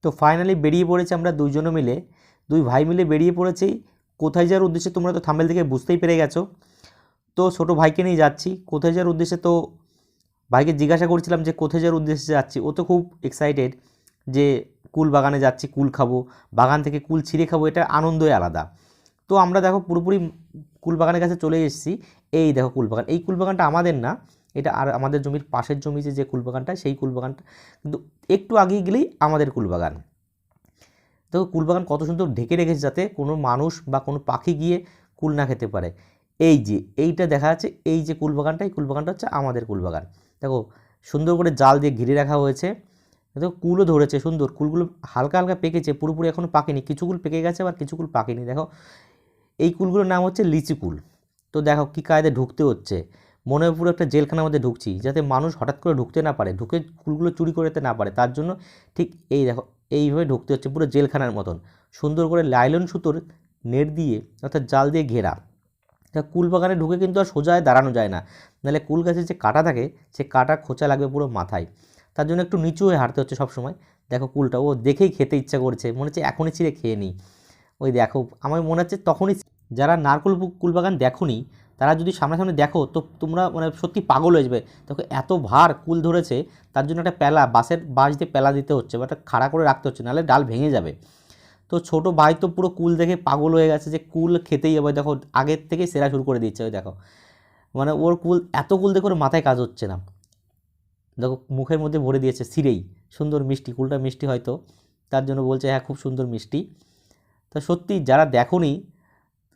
তো ফাইনালি বেরিয়ে পড়েছি আমরা দুইজনে মিলে, দুই ভাই মিলে বেরিয়ে পড়েছি। কোথায় যাওয়ার উদ্দেশ্যে তোমরা তো থাম্বনেল থেকে বুঝতেই পেরে গেছো। তো ছোটো ভাইকে নিয়ে যাচ্ছি কোথায় যাওয়ার উদ্দেশ্যে। তো ভাইকে জিজ্ঞাসা করছিলাম যে কোথায় যাওয়ার উদ্দেশ্যে যাচ্ছি। ও তো খুব এক্সাইটেড যে কুল বাগানে যাচ্ছি, কুল খাবো, বাগান থেকে কুল ছিঁড়ে খাবো, এটা আনন্দই আলাদা। তো আমরা দেখো পুরোপুরি কুল বাগানের কাছে চলে এসেছি। এই দেখো কুল বাগান, এই কুল বাগানটা আমাদের না, এটা আর আমাদের জমির পাশের জমিতে যে কুল বাগানটা, সেই কুল বাগানটা কিন্তু একটু আগে গেলেই আমাদের কুল বাগান। তো কুল বাগান কত সুন্দর ঢেকে রেখেছে যাতে কোনো মানুষ বা কোনো পাখি গিয়ে কুল না খেতে পারে। এই যে এইটা দেখা যাচ্ছে, এই যে কুল বাগানটা, এই কুল বাগানটা হচ্ছে আমাদের কুল বাগান। দেখো সুন্দর করে জাল দিয়ে ঘিরে রাখা হয়েছে। দেখো কুলও ধরেছে সুন্দর, কুলগুলো হালকা হালকা পেকেছে, পুরোপুরি এখনও পাকেনি, কিছু কুল পেকে গেছে আবার কিছু কুল পাকেনি। দেখো এই কুলগুলোর নাম হচ্ছে লিচি কুল। তো দেখো কী কায়দায় ঢুকতে হচ্ছে, মনে হয় পুরো একটা জেলখানার মধ্যে ঢুকছি, যাতে মানুষ হঠাৎ করে ঢুকতে না পারে, ঢুকে কুলগুলো চুরি করতে না পারে, তার জন্য ঠিক এই দেখো এইভাবে ঢুকতে হচ্ছে, পুরো জেলখানার মতন সুন্দর করে লাইলন সুতোর নেট দিয়ে অর্থাৎ জাল দিয়ে ঘেরা। তা কুল বাগানে ঢুকে কিন্তু আর সোজায় দাঁড়ানো যায় না, নাহলে কুল গাছের যে কাঁটা থাকে সে কাঁটা খোঁচা লাগবে পুরো মাথায়। তার জন্য একটু নিচু হয়ে হাঁটতে হচ্ছে সবসময়। দেখো কুলটা ও দেখেই খেতে ইচ্ছা করছে, মনে হচ্ছে এখনই ছিঁড়ে খেয়ে নিই। ওই দেখো আমার মনে হচ্ছে তখনই, যারা নারকেল কুল বাগান দেখোনি তারা যদি সামনাসামনি দেখো তো তোমরা মানে সত্যি পাগল হয়ে যাবে। দেখো এত ভার কুল ধরেছে, তার জন্য একটা প্যালা, বাঁশ দিয়ে প্যালা দিতে হচ্ছে বা একটা খাড়া করে রাখতে হচ্ছে, নাহলে ডাল ভেঙে যাবে। তো ছোটো ভাই তো পুরো কুল দেখে পাগল হয়ে গেছে যে কুল খেতেই হবে। দেখো আগের থেকেই সেরা শুরু করে দিচ্ছে, ওই দেখো মানে ওর কুল, এত কুল দেখে ওর মাথায় কাজ হচ্ছে না। দেখো মুখের মধ্যে ভরে দিয়েছে ছিঁড়েই, সুন্দর মিষ্টি, কুলটা মিষ্টি হয়তো তার জন্য বলছে হ্যাঁ খুব সুন্দর মিষ্টি। তা সত্যি যারা দেখোনি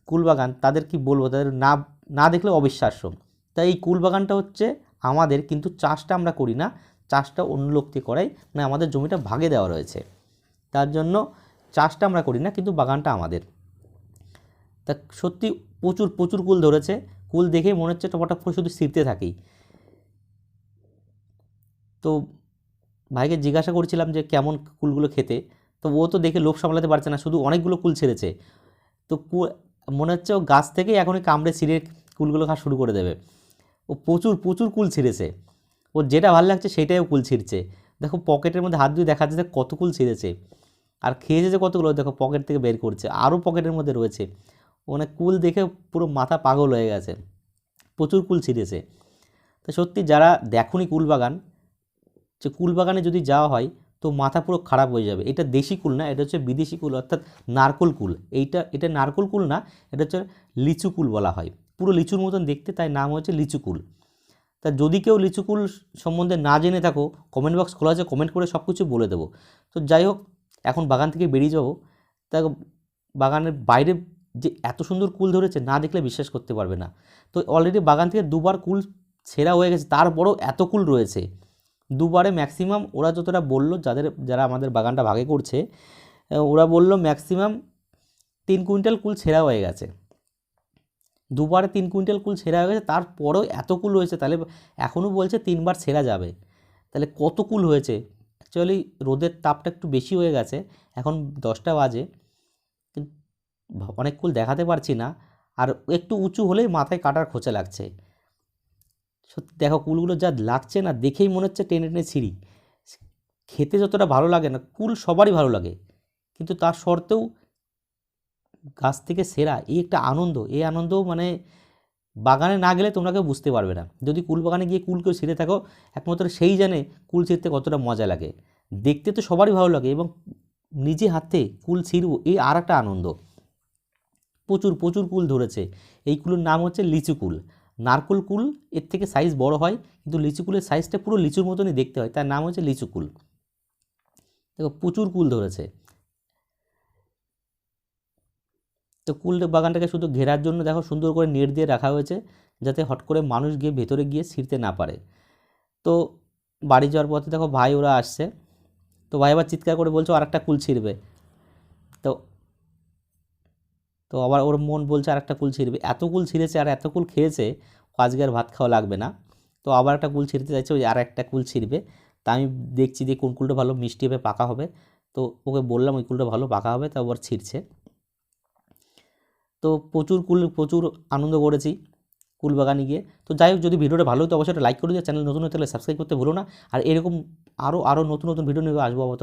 কুল বাগান তাদের কি বলবো, তাদের না না দেখলে অবিশ্বাস্য। তাই এই কুল বাগানটা হচ্ছে আমাদের, কিন্তু চাষটা আমরা করি না, চাষটা অন্য লোককে করাই, মানে আমাদের জমিটা ভাগে দেওয়া রয়েছে, তার জন্য চাষটা আমরা করি না, কিন্তু বাগানটা আমাদের। তা সত্যি প্রচুর প্রচুর কুল ধরেছে, কুল দেখে মনে হচ্ছে টপাটপ করে শুধু ছিঁড়তে থাকি। তো ভাইকে জিজ্ঞাসা করছিলাম যে কেমন কুলগুলো খেতে, তো ও তো দেখে লোভ সামলাতে পারছে না, শুধু অনেকগুলো কুল ছেড়েছে। তো মনে হচ্ছে ও গাছ থেকেই এখনই কামড়ে ছিঁড়ে কুলগুলো খাওয়া শুরু করে দেবে। ও প্রচুর প্রচুর কুল ছিঁড়েছে, ওর যেটা ভালো লাগছে সেটাই ও কুল ছিঁড়ছে। দেখো পকেটের মধ্যে হাত দিয়ে দেখা যাচ্ছে কত কুল ছিঁড়েছে, আর খেয়েছে যে কতগুলো দেখো পকেট থেকে বের করছে, আরও পকেটের মধ্যে রয়েছে। মানে কুল দেখে পুরো মাথা পাগল হয়ে গেছে, প্রচুর কুল ছিঁড়েছে। তো সত্যি যারা দেখোনি কুল বাগান, যে কুল বাগানে যদি যাওয়া হয় তো মাথা পুরো খারাপ হয়ে যাবে। এটা দেশি কুল না, এটা হচ্ছে বিদেশি কুল, অর্থাৎ নারকোল কুল। এটা নারকোল কুল না, এটা হচ্ছে লিচু কুল বলা হয়, পুরো লিচুর মতন দেখতে, তাই নাম হচ্ছে লিচু কুল। তা যদি কেউ লিচু কুল সম্বন্ধে না জেনে থাকো, কমেন্ট বক্স খোলা আছে, কমেন্ট করে সব কিছু বলে দেবো। তো যাই হোক, এখন বাগান থেকে বেরিয়ে যাবো। তা বাগানের বাইরে যে এত সুন্দর কুল ধরেছে না দেখলে বিশ্বাস করতে পারবে না। তো অলরেডি বাগান থেকে দুবার কুল ছেঁড়া হয়ে গেছে, তারপরেও এত কুল রয়েছে। দুবারে ম্যাক্সিমাম ওরা যতটা বললো, যারা আমাদের বাগানটা ভাগে করছে, ওরা বলল ম্যাক্সিমাম 3 কুইন্টাল কুল ছেঁড়া হয়ে গেছে। দুবারে 3 কুইন্টাল কুল ছেঁড়া হয়ে গেছে, তারপরেও এত কুল হয়েছে, তাহলে এখনও বলছে 3বার ছেঁড়া যাবে, তাহলে কত কুল হয়েছে। অ্যাকচুয়ালি রোদের তাপটা একটু বেশি হয়ে গেছে, এখন 10টা বাজে, কিন্তু অনেক কুল দেখাতে পারছি না, আর একটু উঁচু হলেই মাথায় কাটার খোঁচা লাগছে। সত্যি দেখো কুলগুলো যা লাগছে না, দেখেই মনে হচ্ছে টেনে টেনে ছিঁড়ি। খেতে যতটা ভালো লাগে না, কুল সবারই ভালো লাগে, কিন্তু তার সত্ত্বেও গাছ থেকে সেরা এই একটা আনন্দ, এই আনন্দ মানে বাগানে না গেলে তোমরা কেউ বুঝতে পারবে না। যদি কুল বাগানে গিয়ে কুল কেউ ছিঁড়ে থাকো, একমাত্র সেই জানে কুল ছিঁড়তে কতটা মজা লাগে। দেখতে তো সবারই ভালো লাগে, এবং নিজে হাতে কুল ছিঁড়ব এই আর একটা আনন্দ। প্রচুর প্রচুর কুল ধরেছে। এই কুলের নাম হচ্ছে লিচু কুল। নারকোল কুল এর থেকে সাইজ বড় হয়, কিন্তু লিচু কুলের সাইজটা পুরো লিচুর মতনই দেখতে হয়, তার নাম হচ্ছে লিচু কুল। দেখো প্রচুর কুল ধরেছে। তো কুল বাগানটাকে শুধু ঘেরার জন্য দেখো সুন্দর করে নেট দিয়ে রাখা হয়েছে, যাতে হট করে মানুষ গিয়ে ভেতরে গিয়ে ছিঁড়তে না পারে। তো বাড়ি যাওয়ার পথে দেখো ভাই ওরা আসছে, তো ভাই আবার চিৎকার করে বলছে আরেকটা কুল ছিঁড়বে। তো তো আবার ওর মন বলছে আরেকটা কুল ছিঁড়বে, এত কুল ছিঁড়েছে আর এত কুল খেয়েছে, আজকে আর ভাত খাওয়া লাগবে না। তো আবার একটা কুল ছিঁড়তে চাইছে, ওই আর একটা কুল ছিঁড়বে। তা আমি দেখছি যে কোন কুলটা ভালো মিষ্টি হবে, পাকা হবে। তো ওকে বললাম ওই কুলটা ভালো পাকা হবে, তা আবার ছিঁড়ছে। তো প্রচুর আনন্দ করেছি কুল বাগানে গিয়ে। তো যাই হোক, যদি ভিডিওটা ভালো হতো অবশ্যই লাইক করে দিও, চ্যানেল নতুন হতে হলে সাবস্ক্রাইব করতে ভুলো না। আর এরকম আরও নতুন নতুন ভিডিও নিয়ে আসবো আবার।